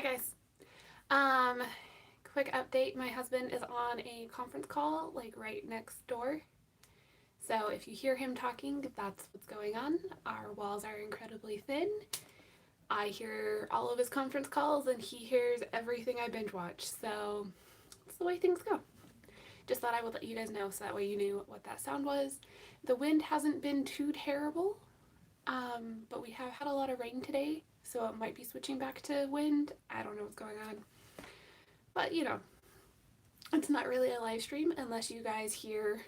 Hi guys. Um, Quick update. My husband is on a conference call like right next door. So if you hear him talking, that's what's going on. Our walls are incredibly thin. I hear all of his conference calls and he hears everything I binge watch. So it's the way things go. Just thought I would let you guys know so that way you knew what that sound was. The wind hasn't been too terrible, but we have had a lot of rain today, so it might be switching back to wind. I don't know what's going on. But it's not really a live stream unless you guys hear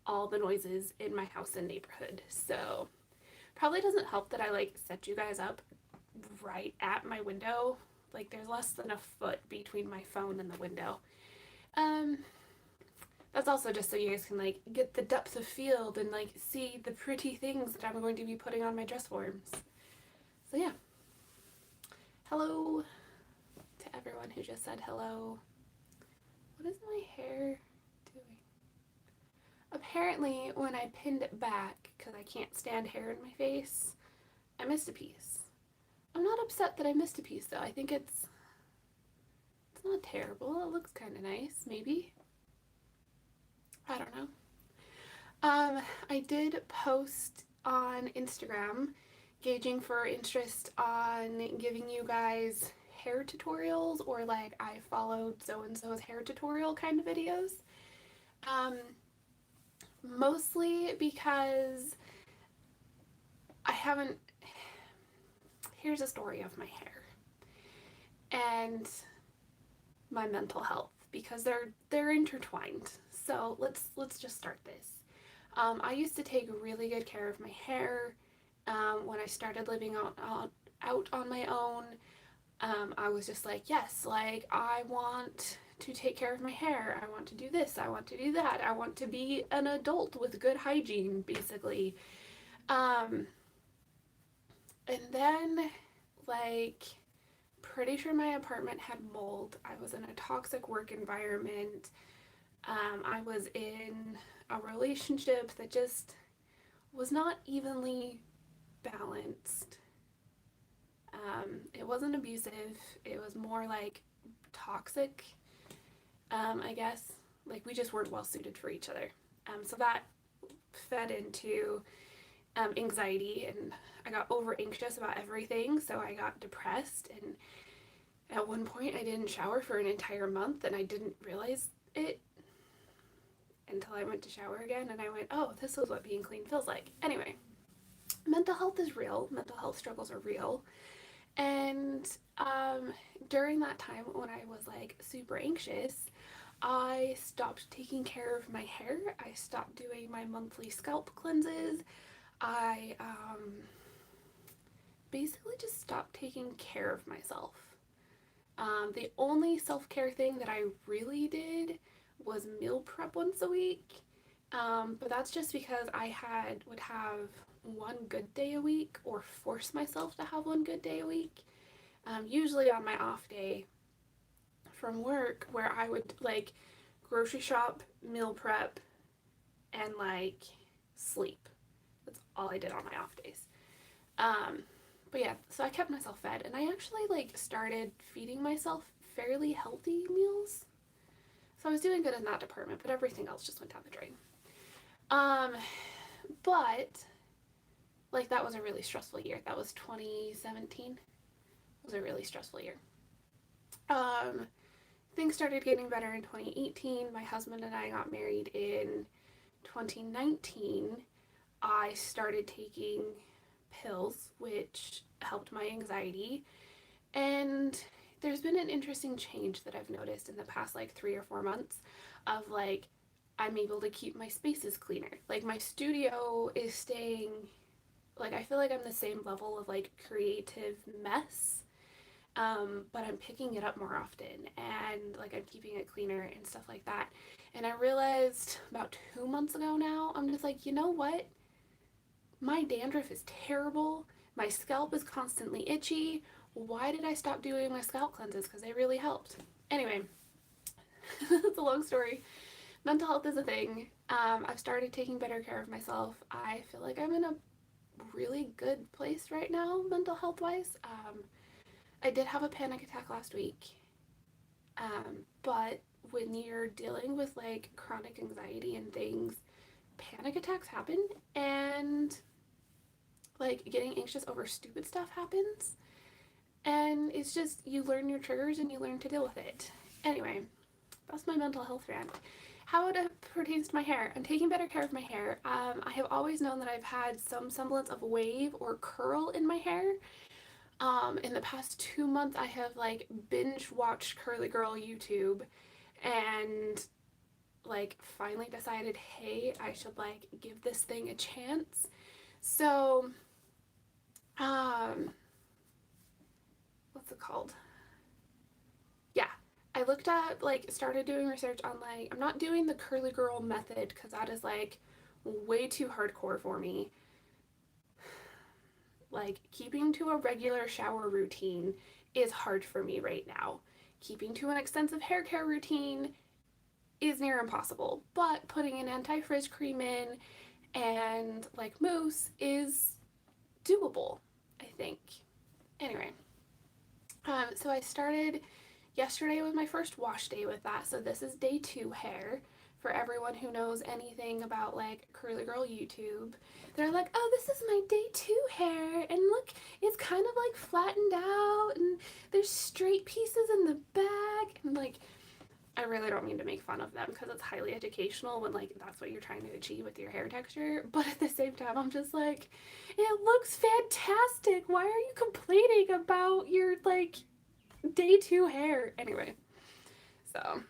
all the noises in my house and neighborhood. So probably doesn't help that I like set you guys up right at my window. Like there's less than a foot between my phone and the window. Um that's also just so you guys can like get the depth of field and like see the pretty things that I'm going to be putting on my dress forms. So yeah. Hello to everyone who just said hello. What is my hair doing? Apparently, when I pinned it back, because I can't stand hair in my face, I missed a piece. I'm not upset that I missed a piece though. I think it's not terrible. It looks kind of nice, maybe. I don't know. I did post on Instagram gauging for interest on giving you guys hair tutorials or like I followed so and so's hair tutorial kind of videos. Um, Mostly because I haven't. Here's a story of my hair and my mental health because they're intertwined. So let's just start this. I used to take really good care of my hair when I started living out on my own. I was just like, yes, like I want to take care of my hair. I want to do this. I want to do that. I want to be an adult with good hygiene, basically. Um, and then, like, pretty sure my apartment had mold. I was in a toxic work environment. I was in a relationship that just was not evenly balanced. It wasn't abusive, it was more like toxic, I guess. Like, we just weren't well suited for each other. So that fed into anxiety, and I got over anxious about everything, so I got depressed. And at one point, I didn't shower for an entire month, and I didn't realize it until I went to shower again, and I went, oh, this is what being clean feels like. Anyway, mental health is real, mental health struggles are real. And during that time when I was like super anxious, I stopped taking care of my hair. I stopped doing my monthly scalp cleanses. I basically just stopped taking care of myself. The only self care thing that I really did was meal prep once a week. But that's just because would have one good day a week or force myself to have one good day a week. Usually on my off day from work, where I would like grocery shop, meal prep, and like sleep. That's all I did on my off days. Um, but yeah, so I kept myself fed, and I actually like started feeding myself fairly healthy meals. So I was doing good in that department, but everything else just went down the drain. Um, but like that was a really stressful year. That was 2017. It was a really stressful year. Um, Things started getting better in 2018. My husband and I got married in 2019. I started taking pills, which helped my anxiety. And there's been an interesting change that I've noticed in the past like 3 or 4 months of like I'm able to keep my spaces cleaner. Like my studio is staying, like I feel like I'm the same level of like creative mess, but I'm picking it up more often and like I'm keeping it cleaner and stuff like that. And I realized about 2 months ago now, I'm just like, you know what? My dandruff is terrible. My scalp is constantly itchy. Why did I stop doing my scalp cleanses? Because they really helped. Anyway, it's a long story. Mental health is a thing. I've started taking better care of myself. I feel like I'm in a really good place right now, mental health wise. I did have a panic attack last week. But when you're dealing with like chronic anxiety and things, panic attacks happen, and like getting anxious over stupid stuff happens. And it's just, you learn your triggers and you learn to deal with it. Anyway, that's my mental health rant. How it pertains to my hair, I'm taking better care of my hair. I have always known that I've had some semblance of wave or curl in my hair. In the past 2 months, I have like binge watched Curly Girl YouTube and like finally decided, hey, I should like give this thing a chance. So, um, what's it called? Yeah, I looked at like started doing research on like, I'm not doing the Curly Girl method because that is like way too hardcore for me. Like keeping to a regular shower routine is hard for me right now. Keeping to an extensive hair care routine is near impossible, but putting an anti-frizz cream in and like mousse is doable, I think. Anyway, so I started yesterday with my first wash day with that. So this is day 2 hair. For everyone who knows anything about like Curly Girl YouTube, they're like, oh, this is my day 2 hair, and look, it's kind of like flattened out, and there's straight pieces in the back, and like, I really don't mean to make fun of them because it's highly educational when like that's what you're trying to achieve with your hair texture, but at the same time I'm just like, it looks fantastic. Why are you complaining about your like day 2 hair? Anyway, so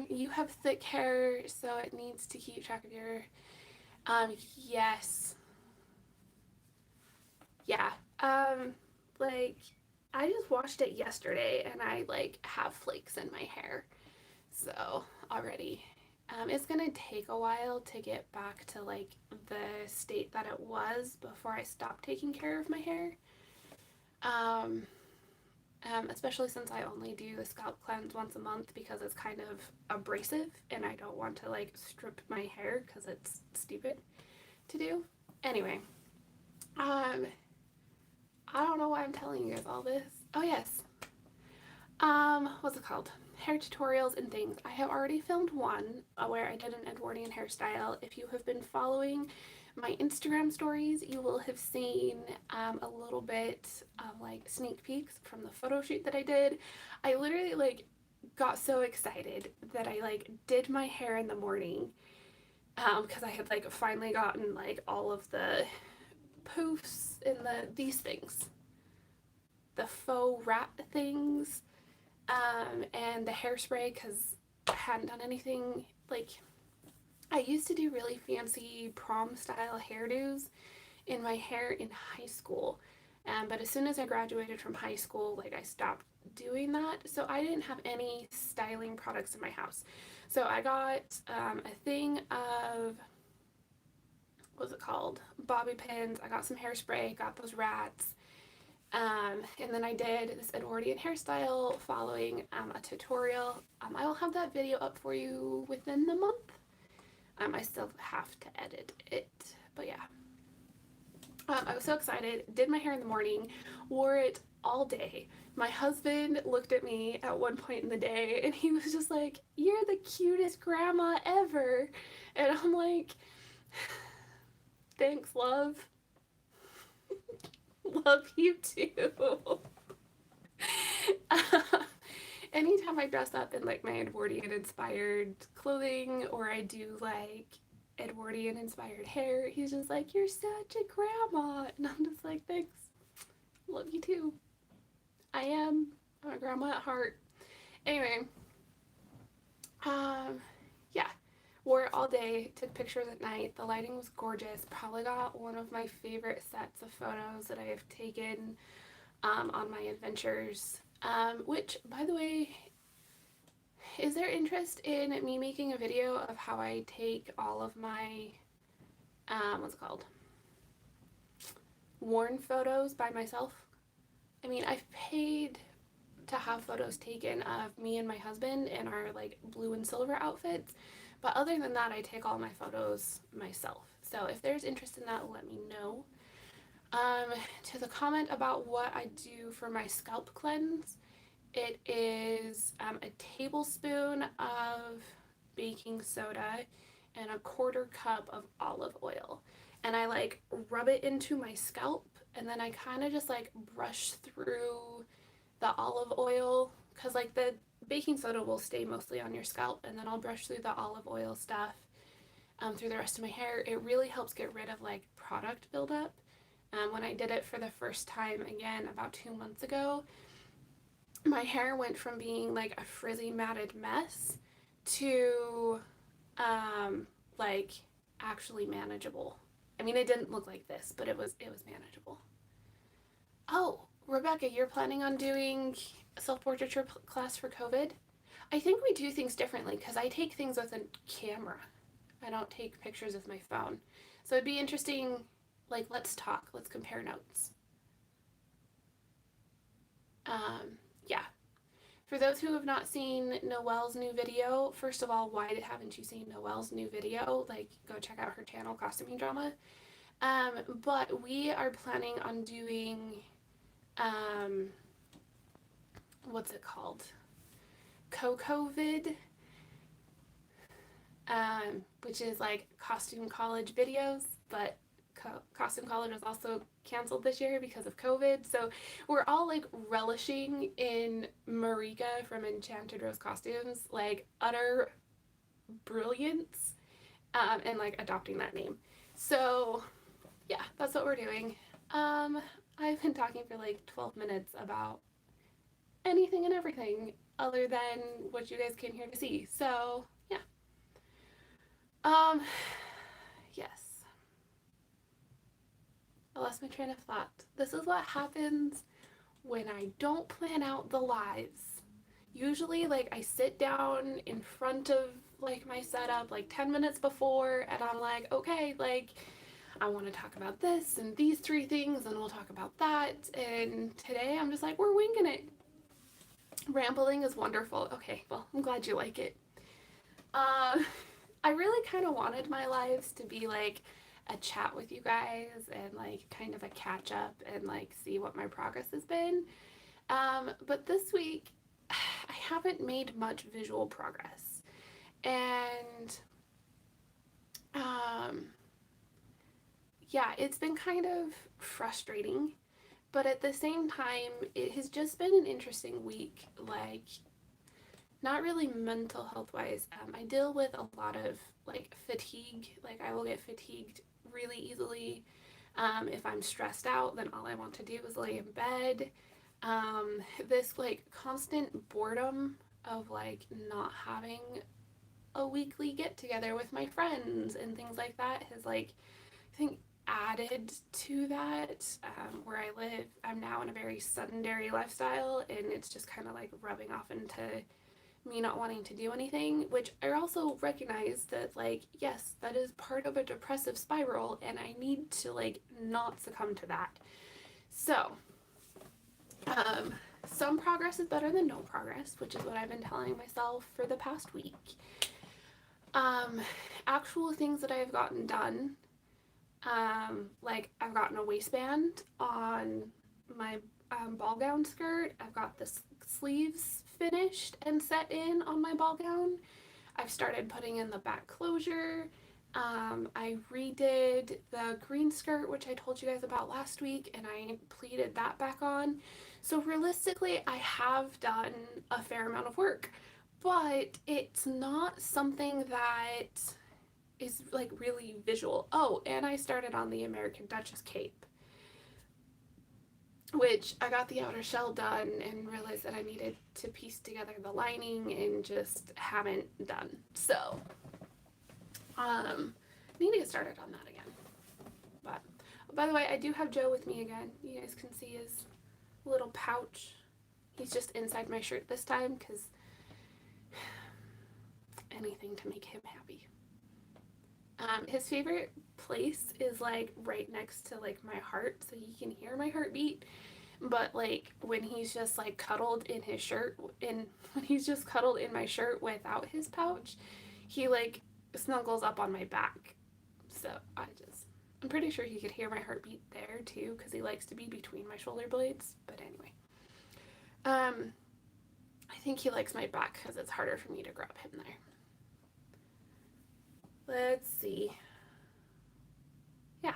you have thick hair, so it needs to keep track of your yes. Yeah. Like I just washed it yesterday and I like have flakes in my hair. So already. It's gonna take a while to get back to like the state that it was before I stopped taking care of my hair. Um, Especially since I only do the scalp cleanse once a month because it's kind of abrasive and I don't want to like strip my hair because it's stupid to do. Anyway, um, I don't know why I'm telling you guys all this. Oh yes. What's it called? Hair tutorials and things. I have already filmed one where I did an Edwardian hairstyle. If you have been following my Instagram stories, you will have seen a little bit of like sneak peeks from the photo shoot that I did. I literally like got so excited that I like did my hair in the morning because I had like finally gotten like all of the poofs and these things, the faux wrap things, and the hairspray because I hadn't done anything. Like I used to do really fancy prom style hairdos in my hair in high school, but as soon as I graduated from high school, like I stopped doing that, so I didn't have any styling products in my house. So I got a thing of, what's it called, bobby pins. I got some hairspray, got those rats. And then I did this Edwardian hairstyle following a tutorial. I will have that video up for you within the month. I still have to edit it, but yeah. I was so excited, did my hair in the morning, wore it all day. My husband looked at me at one point in the day and he was just like, you're the cutest grandma ever. And I'm like, thanks, love. Love you too. Anytime I dress up in like my Edwardian inspired clothing or I do like Edwardian inspired hair, he's just like, you're such a grandma. And I'm just like, thanks. Love you too. I'm a grandma at heart. Anyway, yeah, wore it all day, took pictures at night. The lighting was gorgeous. Probably got one of my favorite sets of photos that I have taken on my adventures. Which, by the way, is there interest in me making a video of how I take all of my, what's it called, worn photos by myself? I mean, I've paid to have photos taken of me and my husband in our like blue and silver outfits, but other than that, I take all my photos myself. So if there's interest in that, let me know. Um, to the comment about what I do for my scalp cleanse, it is a tablespoon of baking soda and a quarter cup of olive oil. And I like rub it into my scalp, and then I kind of just like brush through the olive oil because like the baking soda will stay mostly on your scalp, and then I'll brush through the olive oil stuff through the rest of my hair. It really helps get rid of like product buildup. When I did it for the first time again about 2 months ago, my hair went from being like a frizzy matted mess to like actually manageable. I mean, it didn't look like this, but it was manageable. Oh, Rebecca, you're planning on doing a self-portraiture class for COVID? I think we do things differently because I take things with a camera. I don't take pictures with my phone. So it'd be interesting, like, let's talk, let's compare notes. Yeah. For those who have not seen Noelle's new video, first of all, why haven't you seen Noelle's new video? Like, go check out her channel, Costuming Drama. But we are planning on doing, um, what's it called? Co-COVID, which is like costume college videos, but costume college was also canceled this year because of COVID. So we're all like relishing in Marika from Enchanted Rose Costumes, like utter brilliance, and like adopting that name. So yeah, that's what we're doing. I've been talking for like 12 minutes about anything and everything other than what you guys came here to see. So yeah. Um, yes. I lost my train of thought. This is what happens when I don't plan out the lives. Usually, like, I sit down in front of, like, my setup, like, 10 minutes before, and I'm like, okay, like, I want to talk about this and these three things, and we'll talk about that. And today, I'm just like, we're winging it. Rambling is wonderful. Okay, well, I'm glad you like it. I really kind of wanted my lives to be, like, a chat with you guys and like kind of a catch up and like see what my progress has been. But this week I haven't made much visual progress. And um, yeah, it's been kind of frustrating. But at the same time, it has just been an interesting week. Like, not really mental health wise. I deal with a lot of like fatigue. Like, I will get fatigued really easily. If I'm stressed out, then all I want to do is lay in bed. This like constant boredom of like not having a weekly get together with my friends and things like that has like, I think, added to that. Where I live, I'm now in a very sedentary lifestyle, and it's just kind of like rubbing off into me not wanting to do anything, which I also recognize that, like, yes, that is part of a depressive spiral, and I need to, like, not succumb to that. So, um, some progress is better than no progress, which is what I've been telling myself for the past week. Um, Actual things that I've gotten done, like, I've gotten a waistband on my ball gown skirt. I've got the sleeves finished and set in on my ball gown. I've started putting in the back closure. I redid the green skirt, which I told you guys about last week, and I pleated that back on. So realistically, I have done a fair amount of work, but it's not something that is like really visual. Oh, and I started on the American Duchess cape, which I got the outer shell done and realized that I needed to piece together the lining and just haven't done. So, I need to get started on that again. But, oh, by the way, I do have Joe with me again. You guys can see his little pouch. He's just inside my shirt this time because anything to make him happy. His favorite place is like right next to like my heart, so he can hear my heartbeat. But like when he's just like cuddled in his shirt, and when he's just cuddled in my shirt without his pouch, he like snuggles up on my back. So I just I'm pretty sure he could hear my heartbeat there too, because he likes to be between my shoulder blades. But anyway, I think he likes my back because it's harder for me to grab him there. Let's see. Yeah.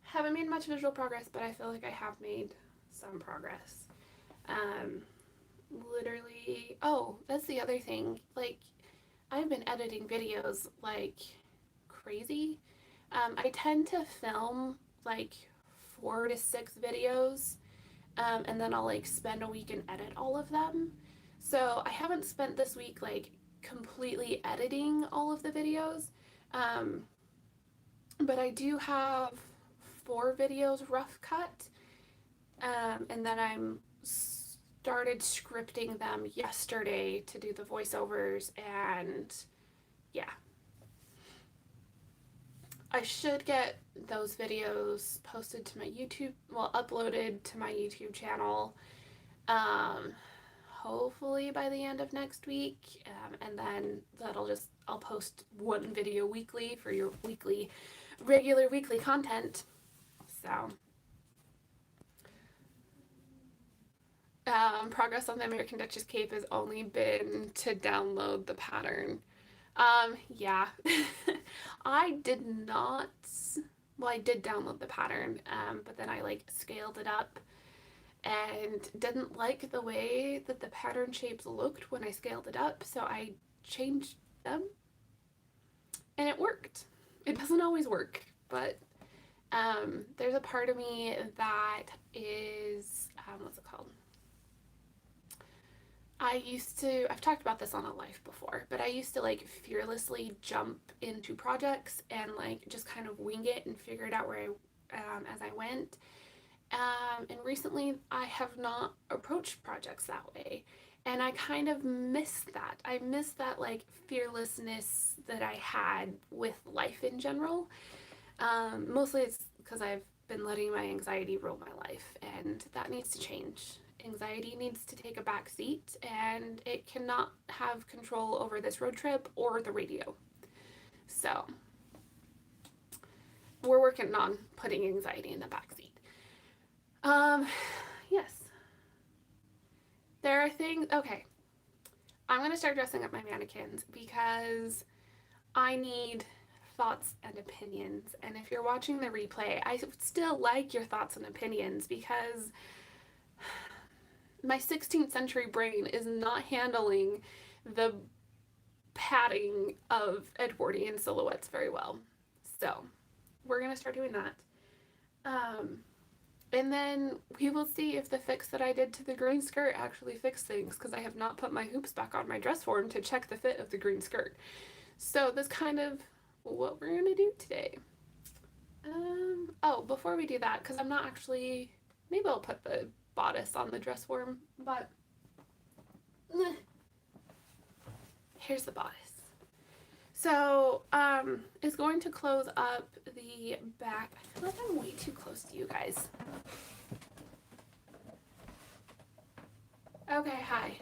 Haven't made much visual progress, but I feel like I have made some progress. Literally, oh, that's the other thing. Like, I've been editing videos like crazy. I tend to film like 4 to 6 videos, and then I'll like spend a week and edit all of them. So I haven't spent this week like completely editing all of the videos, but I do have 4 videos rough cut, and then I'm started scripting them yesterday to do the voiceovers, and yeah. I should get those videos posted to my YouTube, well, uploaded to my YouTube channel, hopefully by the end of next week, and then I'll post 1 video weekly for your regular weekly content. So, progress on the American Duchess cape has only been to download the pattern. Yeah. I did not, well, I did download the pattern, but then I like scaled it up and didn't like the way that the pattern shapes looked when I scaled it up, so I changed them and it worked. It doesn't always work, but there's a part of me that is, what's it called? I've talked about this on a live before, but I used to like fearlessly jump into projects and like just kind of wing it and figure it out as I went. And recently I have not approached projects that way. And I kind of miss that. I miss that like fearlessness that I had with life in general. Mostly it's because I've been letting my anxiety rule my life, and that needs to change. Anxiety needs to take a back seat, and it cannot have control over this road trip or the radio. So we're working on putting anxiety in the back seat. Yes. There are things, okay. I'm gonna start dressing up my mannequins because I need thoughts and opinions. And if you're watching the replay, I still like your thoughts and opinions because my 16th century brain is not handling the padding of Edwardian silhouettes very well. So we're gonna start doing that. And then we will see if the fix that I did to the green skirt actually fixed things, because I have not put my hoops back on my dress form to check the fit of the green skirt. So that's kind of what we're gonna do today. Oh, before we do that, because I'm not actually, maybe I'll put the bodice on the dress form, but here's the bodice. So, it's going to close up the back. I feel like I'm way too close to you guys. Okay, hi.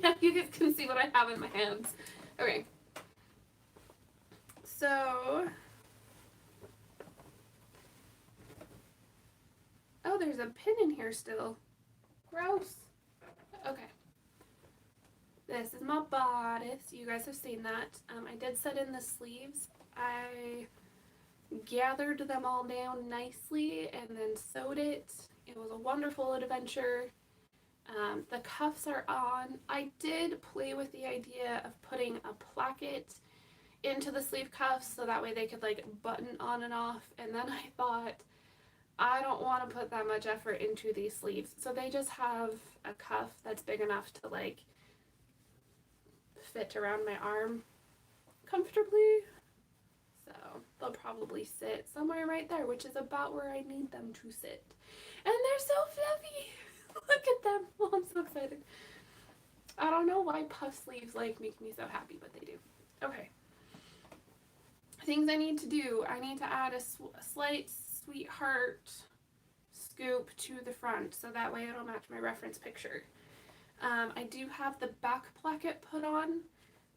Now you guys can see what I have in my hands. Okay. So, oh, there's a pin in here still. Gross. Okay. This is my bodice. You guys have seen that. I did set in the sleeves. I gathered them all down nicely and then sewed it. It was a wonderful adventure. The cuffs are on. I did play with the idea of putting a placket into the sleeve cuffs so that way they could like button on and off, and then I thought I don't want to put that much effort into these sleeves, so they just have a cuff that's big enough to like fit around my arm comfortably. So they'll probably sit somewhere right there, which is about where I need them to sit. And they're so fluffy. Look at them. Oh, I'm so excited. I don't know why puff sleeves like make me so happy, but they do. Okay. Things I need to do. I need to add a slight sweetheart scoop to the front so that way it'll match my reference picture. I do have the back placket put on.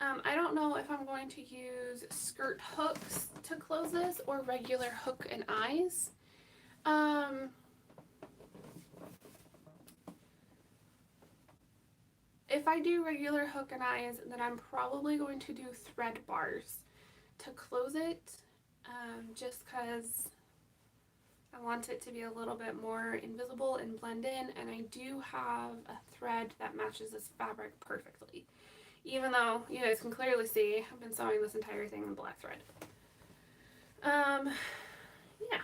I don't know if I'm going to use skirt hooks to close this or regular hook and eyes. If I do regular hook and eyes, then I'm probably going to do thread bars to close it, just because I want it to be a little bit more invisible and blend in, and I do have a thread that matches this fabric perfectly. Even though you guys can clearly see I've been sewing this entire thing in black thread. Yeah.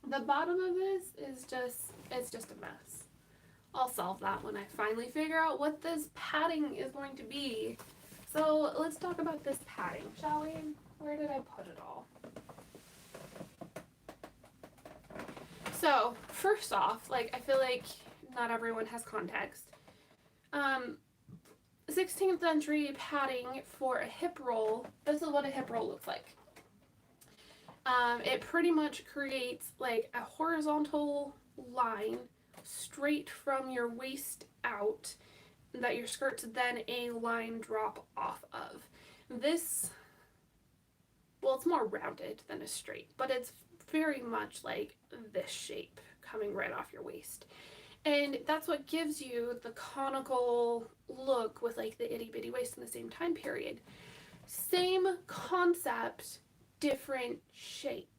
The bottom of this is it's just a mess. I'll solve that when I finally figure out what this padding is going to be. So let's talk about this padding, shall we? Where did I put it all? So first off, like, I feel like not everyone has context. 16th century padding for a hip roll, this is what a hip roll looks like. It pretty much creates like a horizontal line straight from your waist out that your skirt's then a line drop off of. This, well, it's more rounded than a straight, but it's very much like this shape coming right off your waist. And that's what gives you the conical look with like the itty bitty waist in the same time period. Same concept, different shape.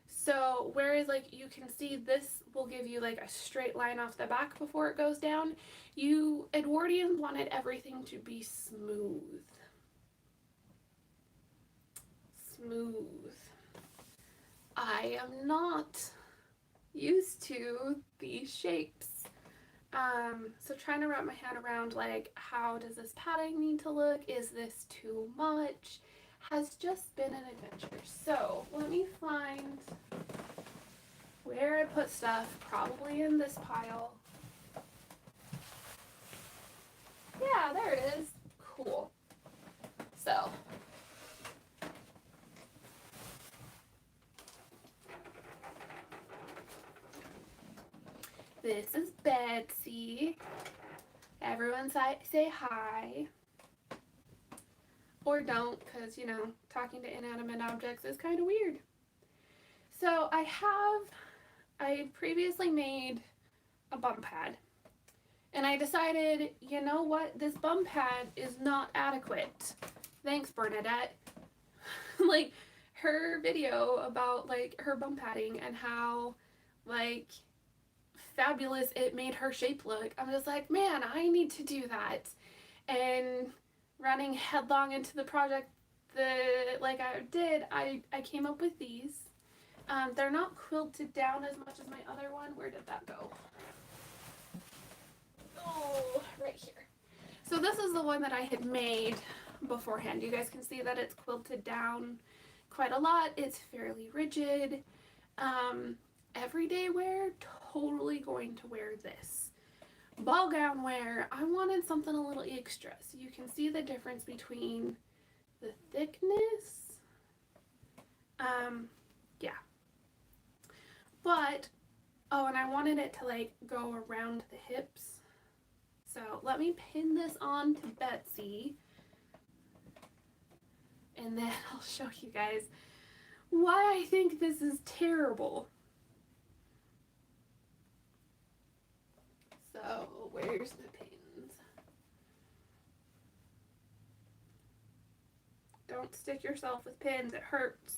So whereas like you can see this will give you like a straight line off the back before it goes down, Edwardians wanted everything to be smooth. Smooth. I am not used to these shapes. So trying to wrap my head around like, how does this padding need to look? Is this too much? Has just been an adventure. So let me find where I put stuff, probably in this pile. Yeah, there it is. Cool. So this is Betsy. Everyone say hi. Or don't, because, you know, talking to inanimate objects is kind of weird. So I previously made a bum pad. And I decided, you know what, this bum pad is not adequate. Thanks, Bernadette. Like, her video about, like, her bum padding and how, like, fabulous it made her shape look. I'm just like, man, I need to do that. And running headlong into the project like I did, I came up with these. They're not quilted down as much as my other one. Where did that go? Oh, right here. So this is the one that I had made beforehand. You guys can see that it's quilted down quite a lot. It's fairly rigid. Everyday wear, totally going to wear this. Ball gown wear, I wanted something a little extra. So you can see the difference between the thickness. Yeah. But, oh, and I wanted it to like go around the hips. So let me pin this on to Betsy. And then I'll show you guys why I think this is terrible. So where's the pins? Don't stick yourself with pins, it hurts.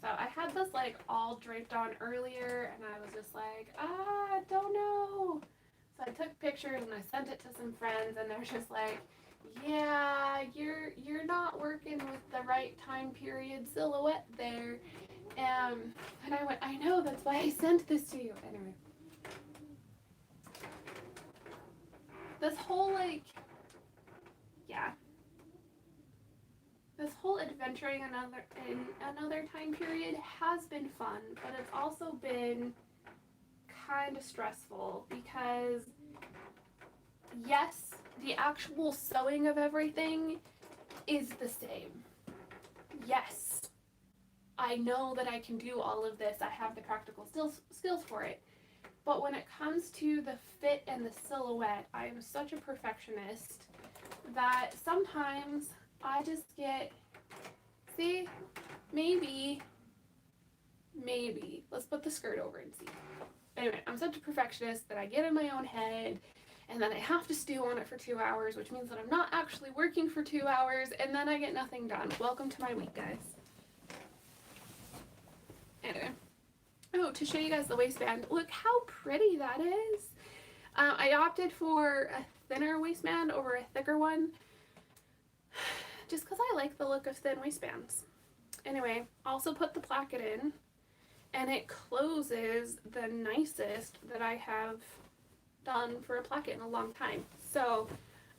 So I had this like all draped on earlier and I was just like, I don't know. So I took pictures and I sent it to some friends and they're just like, yeah, you're not working with the right time period silhouette there. And I went, I know, that's why I sent this to you. Anyway. This whole like, yeah. This whole adventuring in another time period has been fun, but it's also been kind of stressful because yes, the actual sewing of everything is the same. Yes, I know that I can do all of this. I have the practical skills for it. But when it comes to the fit and the silhouette, I am such a perfectionist that sometimes I just get, see, maybe, let's put the skirt over and see. Anyway, I'm such a perfectionist that I get in my own head and then I have to stew on it for 2 hours, which means that I'm not actually working for 2 hours, and then I get nothing done. Welcome to my week, guys. Anyway. Oh, to show you guys the waistband, look how pretty that is. I opted for a thinner waistband over a thicker one, just because I like the look of thin waistbands. Anyway, also put the placket in, and it closes the nicest that I have done for a placket in a long time. So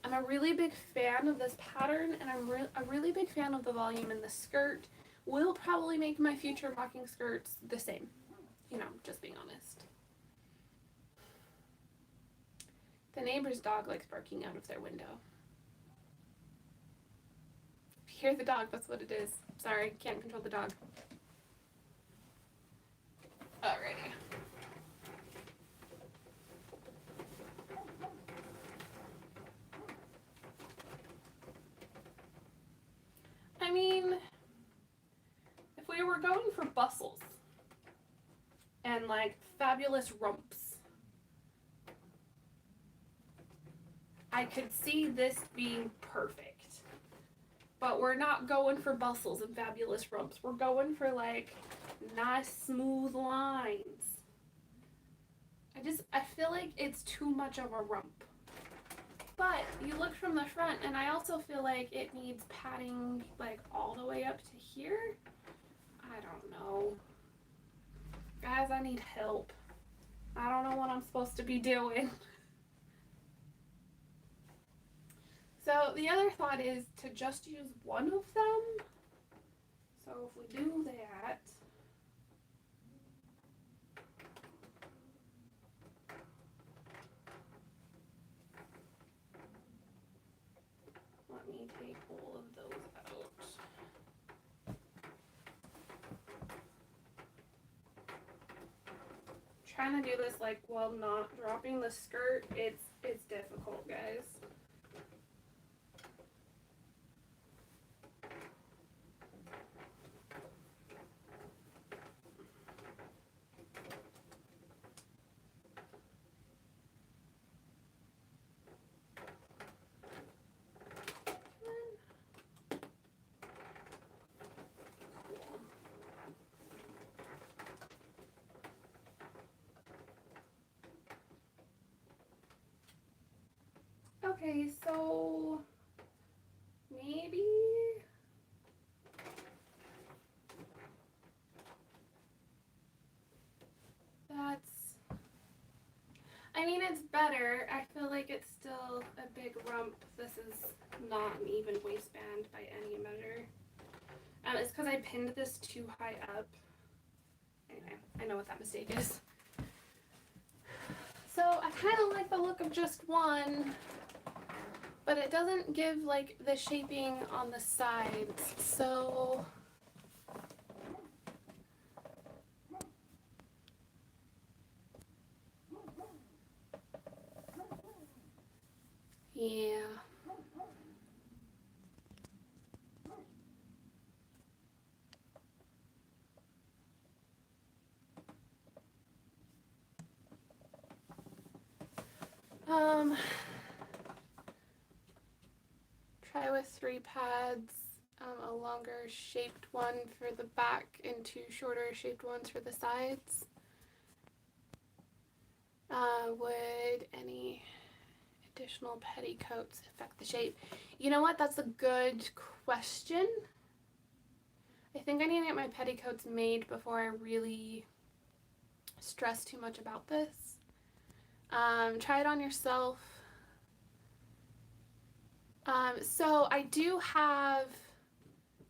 I'm a really big fan of this pattern, and I'm a really big fan of the volume in the skirt. Will probably make my future mocking skirts the same. You know, just being honest. The neighbor's dog likes barking out of their window. If you hear the dog, that's what it is. Sorry, can't control the dog. Alrighty. I mean, if we were going for bustles and like fabulous rumps, I could see this being perfect. But we're not going for bustles and fabulous rumps. We're going for like nice smooth lines. I feel like it's too much of a rump. But you look from the front, and I also feel like it needs padding like all the way up to here. I don't know. Guys, I need help. I don't know what I'm supposed to be doing. So the other thought is to just use one of them. So if we do that, let me take all of those out. Trying to do this like while not dropping the skirt, it's difficult, guys. Okay, so maybe that's, I mean, it's better. I feel like it's still a big rump. This is not an even waistband by any measure. It's because I pinned this too high up. Anyway, I know what that mistake is. So I kind of like the look of just one, but it doesn't give like the shaping on the sides. So yeah. Try with 3 pads, a longer shaped one for the back and 2 shorter shaped ones for the sides. Would any additional petticoats affect the shape? You know what? That's a good question. I think I need to get my petticoats made before I really stress too much about this. Try it on yourself. So I do have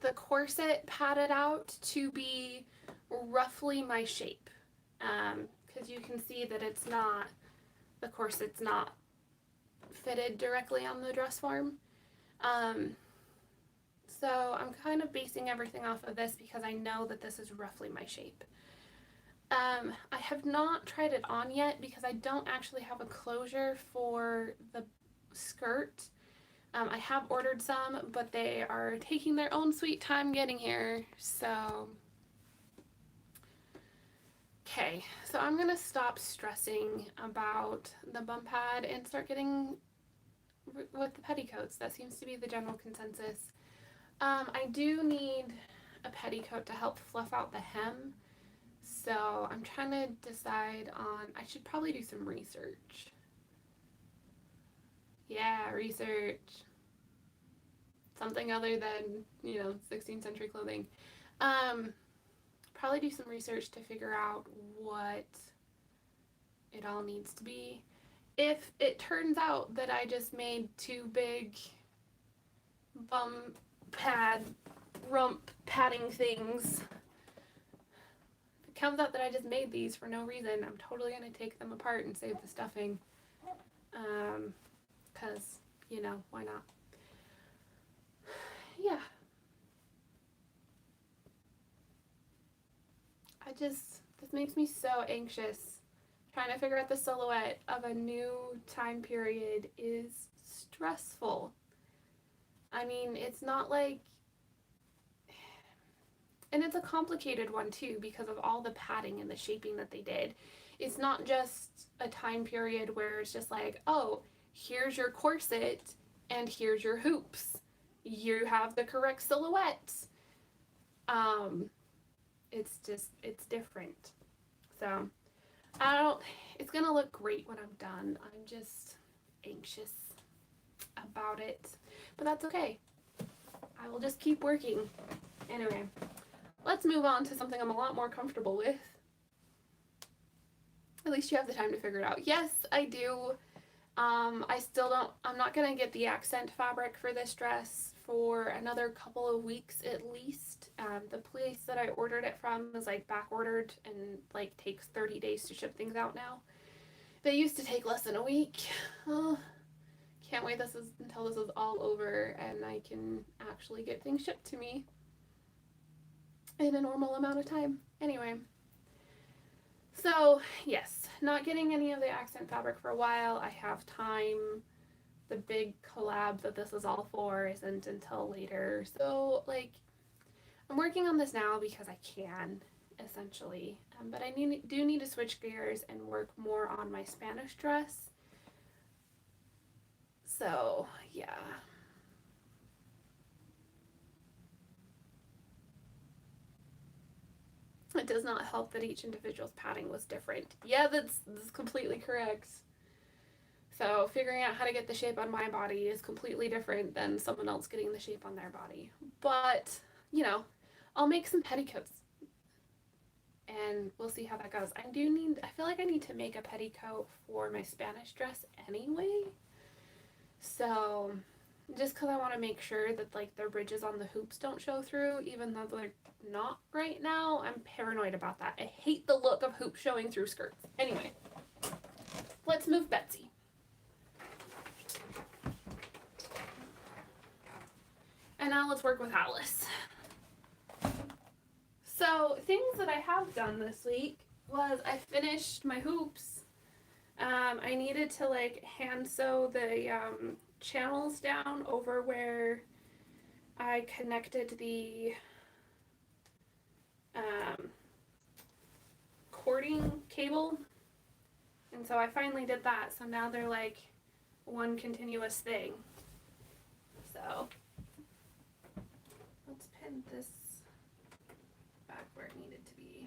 the corset padded out to be roughly my shape, because you can see that it's not, the corset's not fitted directly on the dress form. So I'm kind of basing everything off of this because I know that this is roughly my shape. I have not tried it on yet because I don't actually have a closure for the skirt. I have ordered some, but they are taking their own sweet time getting here. So, okay, so I'm gonna stop stressing about the bum pad and start getting with the petticoats. That seems to be the general consensus. I do need a petticoat to help fluff out the hem. So I'm trying to decide on, I should probably do some research. Yeah, research. Something other than, 16th century clothing. Probably do some research to figure out what it all needs to be. If it turns out that I just made two big bum pad, rump padding things, if it comes out that I just made these for no reason, I'm totally going to take them apart and save the stuffing. Because, why not? Yeah. This makes me so anxious. Trying to figure out the silhouette of a new time period is stressful. I mean, it's not like, and it's a complicated one too because of all the padding and the shaping that they did. It's not just a time period where it's just like, oh, here's your corset and here's your hoops. You have the correct silhouette. It's different. So, it's gonna look great when I'm done. I'm just anxious about it, but that's okay. I will just keep working. Anyway, let's move on to something I'm a lot more comfortable with. At least you have the time to figure it out. Yes, I do. I'm not gonna get the accent fabric for this dress for another couple of weeks at least. The place that I ordered it from is like back ordered and like takes 30 days to ship things out now. They used to take less than a week. Oh, can't wait until this is all over and I can actually get things shipped to me in a normal amount of time. Anyway, so yes, not getting any of the accent fabric for a while. I have time. The big collab that this is all for isn't until later. So like, I'm working on this now because I can, essentially. But I do need to switch gears and work more on my Spanish dress. So yeah. It does not help that each individual's padding was different. Yeah, that's completely correct. So figuring out how to get the shape on my body is completely different than someone else getting the shape on their body. But, I'll make some petticoats and we'll see how that goes. I feel like I need to make a petticoat for my Spanish dress anyway. So just because I want to make sure that like the ridges on the hoops don't show through, even though they're not right now. I'm paranoid about that. I hate the look of hoops showing through skirts. Anyway, let's move Betsy. And now let's work with Alice. So things that I have done this week was I finished my hoops. I needed to like hand sew the channels down over where I connected the cording cable. And so I finally did that. So now they're like one continuous thing. So let's pin this back where it needed to be.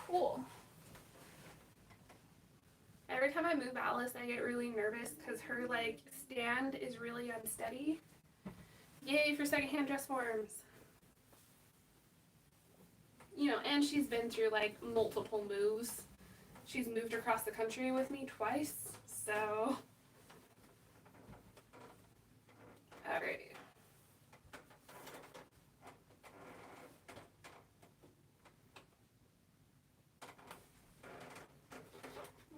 Cool. Every time I move Alice, I get really nervous because her like stand is really unsteady. Yay for secondhand dress forms. And she's been through like multiple moves. She's moved across the country with me twice, so. Alright.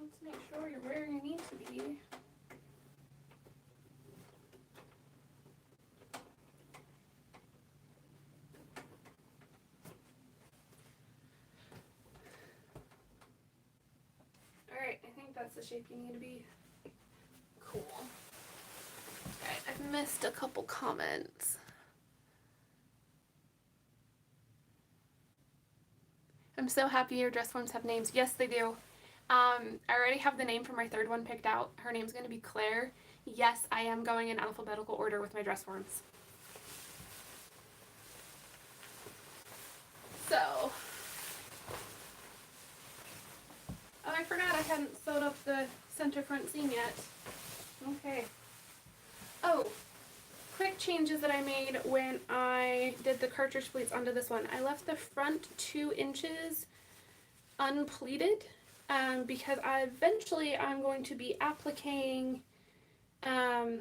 Let's make sure you're where you need to be. that's the shape you need to be. Cool. Alright, I've missed a couple comments. I'm so happy your dress forms have names. Yes, they do. I already have the name for my third one picked out. Her name's going to be Claire. Yes, I am going in alphabetical order with my dress forms. So, oh, I forgot I hadn't sewed up the center front seam yet. Okay. Oh, quick changes that I made when I did the cartridge pleats onto this one. I left the front 2 inches unpleated because eventually I'm going to be appliquing the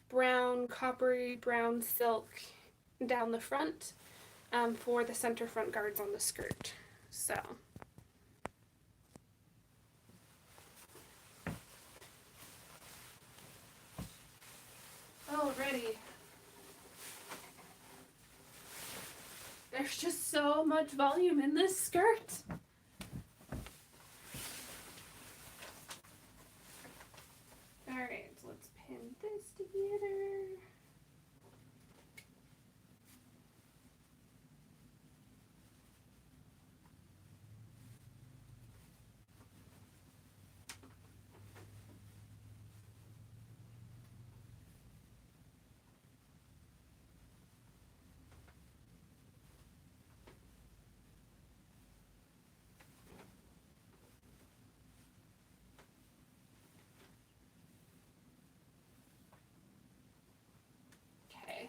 brown, coppery brown silk down the front for the center front guards on the skirt. So. Alrighty. There's just so much volume in this skirt. Alright, so let's pin this together.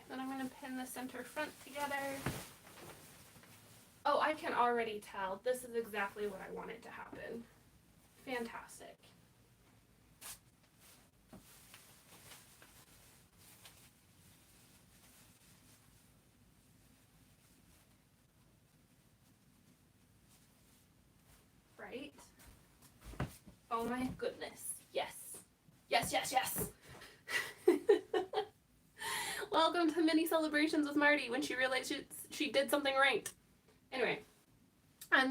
Then I'm going to pin the center front together. Oh, I can already tell. This is exactly what I wanted to happen. Fantastic. Right? Oh my goodness. Yes. Yes, yes, yes. Welcome to mini celebrations with Marty when she realized she did something right. Anyway,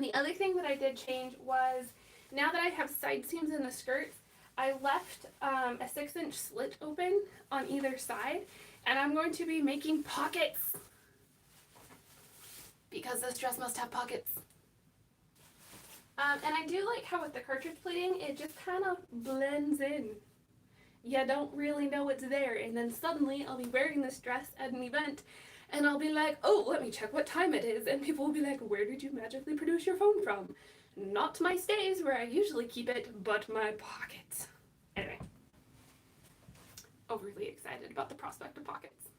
the other thing that I did change was, now that I have side seams in the skirts, I left a 6-inch slit open on either side, and I'm going to be making pockets because this dress must have pockets. And I do like how with the cartridge pleating, it just kind of blends in. You don't really know it's there, and then suddenly I'll be wearing this dress at an event and I'll be like, oh, let me check what time it is, and people will be like, where did you magically produce your phone from? Not my stays where I usually keep it, but my pockets. Anyway, overly excited about the prospect of pockets.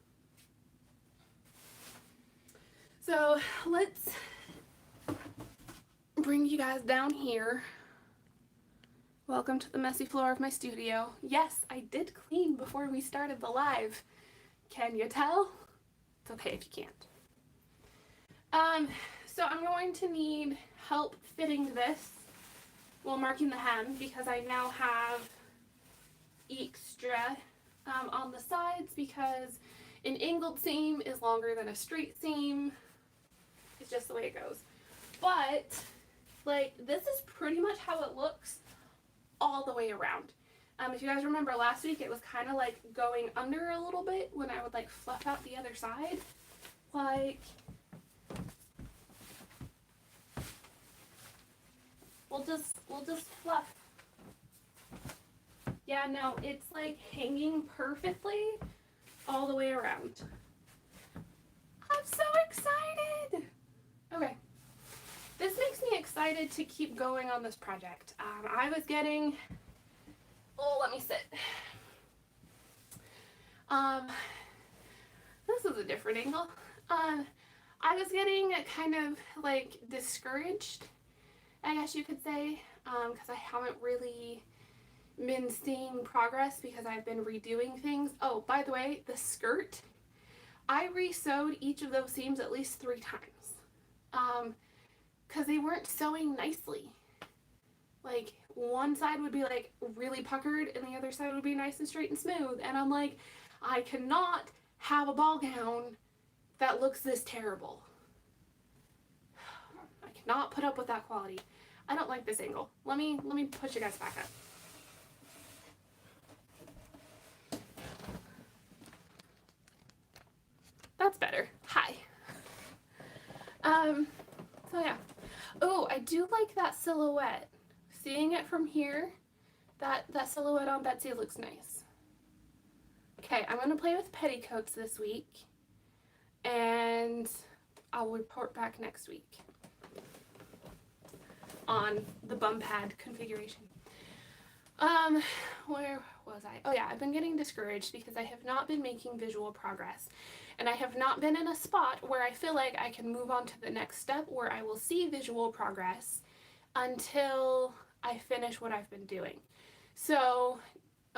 So let's bring you guys down here. Welcome to the messy floor of my studio. Yes, I did clean before we started the live. Can you tell? It's okay if you can't. So I'm going to need help fitting this while marking the hem because I now have extra on the sides because an angled seam is longer than a straight seam. It's just the way it goes. But, like, this is pretty much how it looks all the way around. If you guys remember last week, it was kind of like going under a little bit when I would like fluff out the other side. Like, we'll just fluff. Yeah, no, it's like hanging perfectly all the way around. I'm so excited. Okay. This makes me excited to keep going on this project. I was getting, oh, let me sit. This is a different angle. I was getting kind of like discouraged, I guess you could say, because I haven't really been seeing progress because I've been redoing things. Oh, by the way, the skirt, I re-sewed each of those seams at least 3 times. Because they weren't sewing nicely. Like, one side would be like really puckered and the other side would be nice and straight and smooth. And I'm like, I cannot have a ball gown that looks this terrible. I cannot put up with that quality. I don't like this angle. Let me push you guys back up. That's better. Hi. So yeah. Oh, I do like that silhouette. Seeing it from here, that silhouette on Betsy looks nice. Okay, I'm gonna play with petticoats this week, and I'll report back next week on the bum pad configuration. Where was I? Oh yeah, I've been getting discouraged because I have not been making visual progress. And I have not been in a spot where I feel like I can move on to the next step where I will see visual progress until I finish what I've been doing. So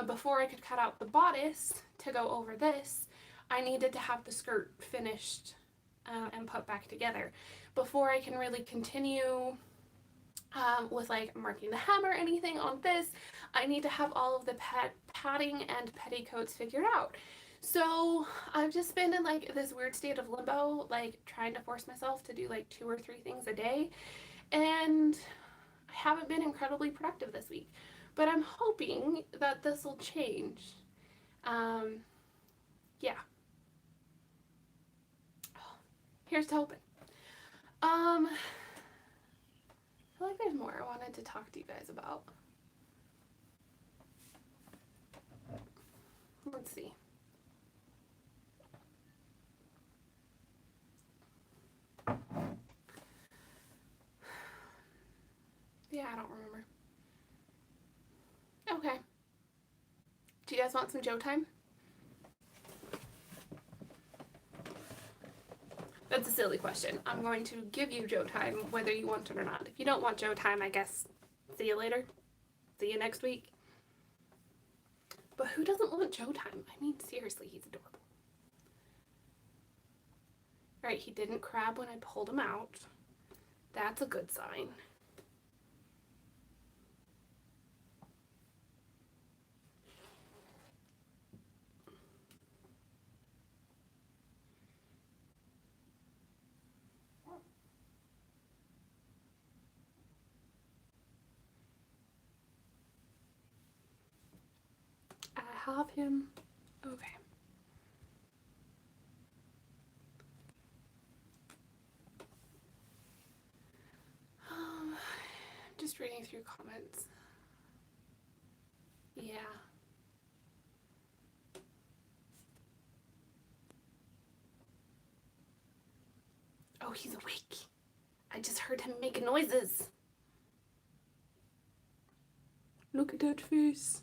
before I could cut out the bodice to go over this, I needed to have the skirt finished and put back together before I can really continue with like marking the hem or anything on this. I need to have all of the padding and petticoats figured out. So I've just been in like this weird state of limbo, like trying to force myself to do like 2 or 3 things a day, and I haven't been incredibly productive this week, but I'm hoping that this will change. Yeah. Here's to hoping. I feel like there's more I wanted to talk to you guys about. Let's see. Yeah, I don't remember. Okay. Do you guys want some Joe time? That's a silly question. I'm going to give you Joe time whether you want it or not. If you don't want Joe time, I guess see you later. See you next week. But who doesn't want Joe time? I mean, seriously, he's adorable. Alright, he didn't crab when I pulled him out. That's a good sign. I have him. Okay. Just reading through comments. Yeah. Oh, he's awake. I just heard him making noises. Look at that face.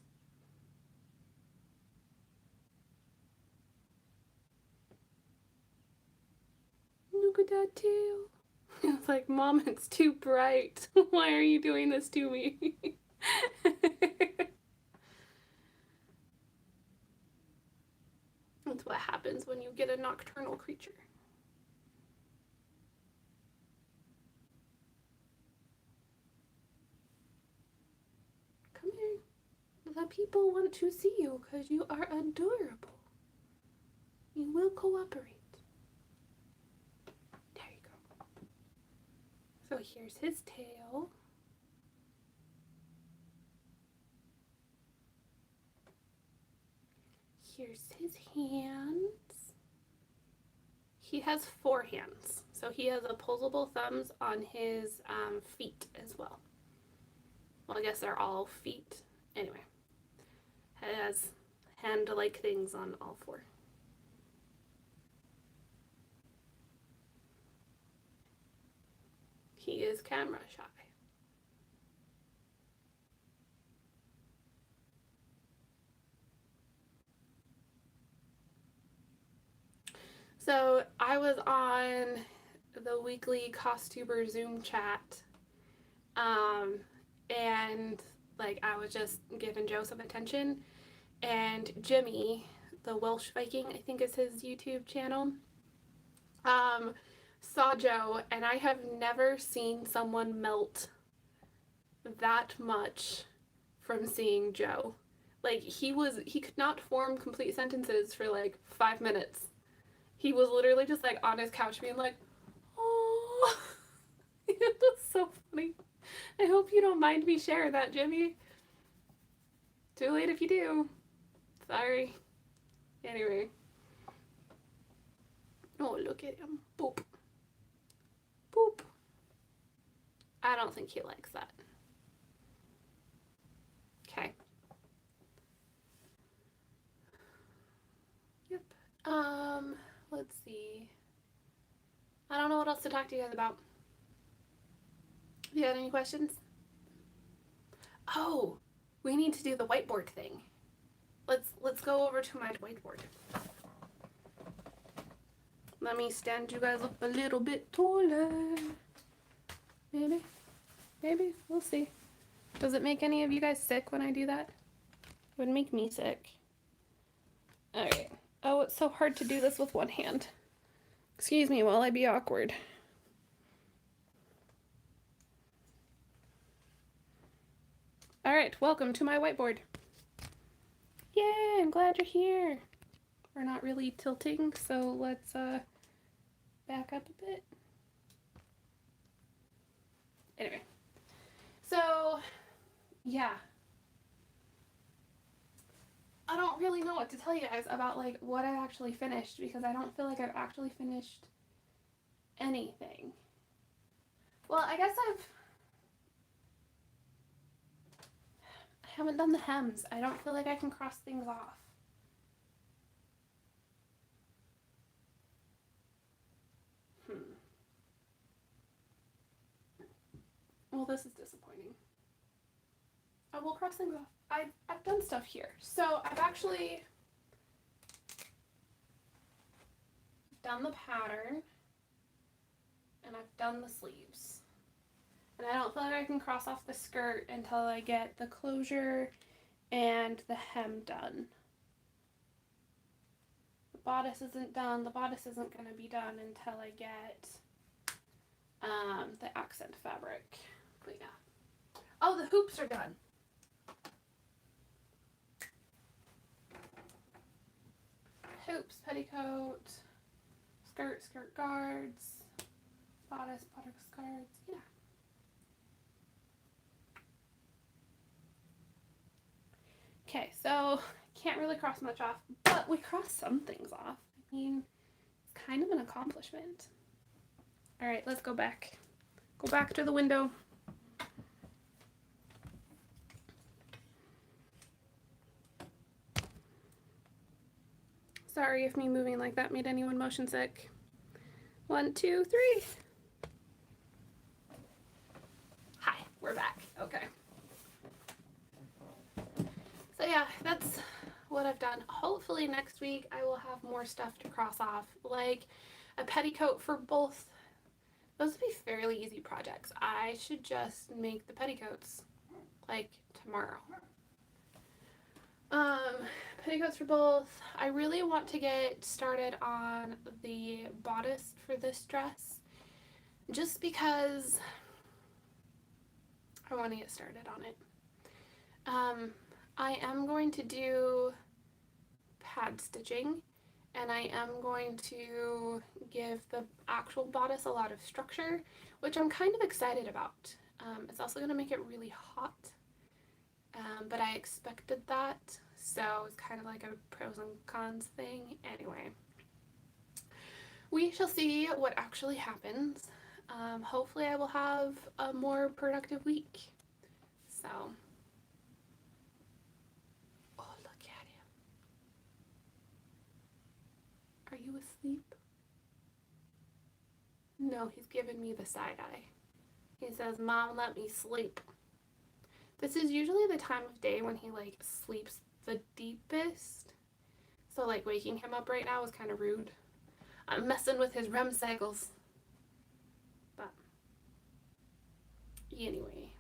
Look at that tail. It's like, Mom, it's too bright. Why are you doing this to me? That's what happens when you get a nocturnal creature. Come here. The people want to see you because you are adorable. You will cooperate. There you go. So here's his tail. Here's his hands. He has 4 hands. So he has opposable thumbs on his feet as well. Well, I guess they're all feet. Anyway, has hand-like things on all 4. He is camera shy. So I was on the weekly Costuber Zoom chat, and like I was just giving Joe some attention, and Jimmy, the Welsh Viking, I think is his YouTube channel, saw Joe, and I have never seen someone melt that much from seeing Joe. Like he could not form complete sentences for like 5 minutes. He was literally just like on his couch being like, oh, it was so funny. I hope you don't mind me sharing that, Jimmy. Too late if you do. Sorry. Anyway. Oh, look at him. Boop. Boop. I don't think he likes that. Okay. Yep. Let's see. I don't know what else to talk to you guys about. You got any questions? Oh, we need to do the whiteboard thing. Let's go over to my whiteboard. Let me stand you guys up a little bit taller. Maybe. Maybe. We'll see. Does it make any of you guys sick when I do that? It would make me sick. Alright. Oh, it's so hard to do this with one hand. Excuse me while I be awkward. Alright, welcome to my whiteboard. Yay, I'm glad you're here. We're not really tilting, so let's back up a bit. Anyway, so yeah, I don't really know what to tell you guys about like what I actually finished because I don't feel like I've actually finished anything. Well, I guess I haven't done the hems. I don't feel like I can cross things off. Well, this is disappointing. I will cross things off. I've done stuff here. So I've actually done the pattern and I've done the sleeves. And I don't feel like I can cross off the skirt until I get the closure and the hem done. The bodice isn't done. The bodice isn't going to be done until I get the accent fabric. But yeah. Oh, the hoops are done. Hoops, petticoat, skirt, skirt guards, bodice, bodice guards, yeah. Okay, so can't really cross much off, but we crossed some things off. I mean, it's kind of an accomplishment. All right, let's go back. Go back to the window. Sorry if me moving like that made anyone motion sick. 1, 2, 3. Hi, we're back. Okay. So yeah, that's what I've done. Hopefully next week I will have more stuff to cross off, like a petticoat for both. Those would be fairly easy projects. I should just make the petticoats like tomorrow. Petticoats for both. I really want to get started on the bodice for this dress just because I want to get started on it. I am going to do pad stitching and I am going to give the actual bodice a lot of structure, which I'm kind of excited about. It's also going to make it really hot, but I expected that, so it's kind of like a pros and cons thing. Anyway, we shall see what actually happens. Hopefully I will have a more productive week. So, oh, look at him. Are you asleep? No, he's giving me the side eye. He says, Mom, let me sleep. This is usually the time of day when he like sleeps the deepest. So like waking him up right now is kind of rude. I'm messing with his REM cycles. But anyway.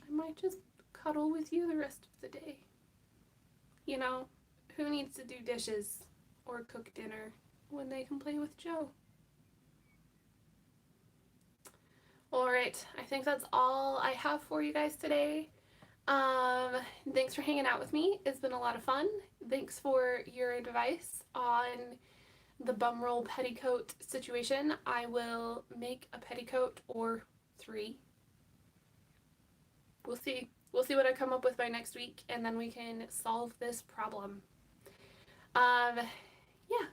I might just cuddle with you the rest of the day. You know, who needs to do dishes or cook dinner when they can play with Joe? Alright, I think that's all I have for you guys today. Thanks for hanging out with me. It's been a lot of fun. Thanks for your advice on the bum roll petticoat situation, I will make a petticoat or 3. We'll see. We'll see what I come up with by next week, and then we can solve this problem. Yeah.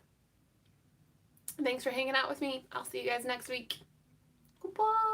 Thanks for hanging out with me. I'll see you guys next week. Goodbye.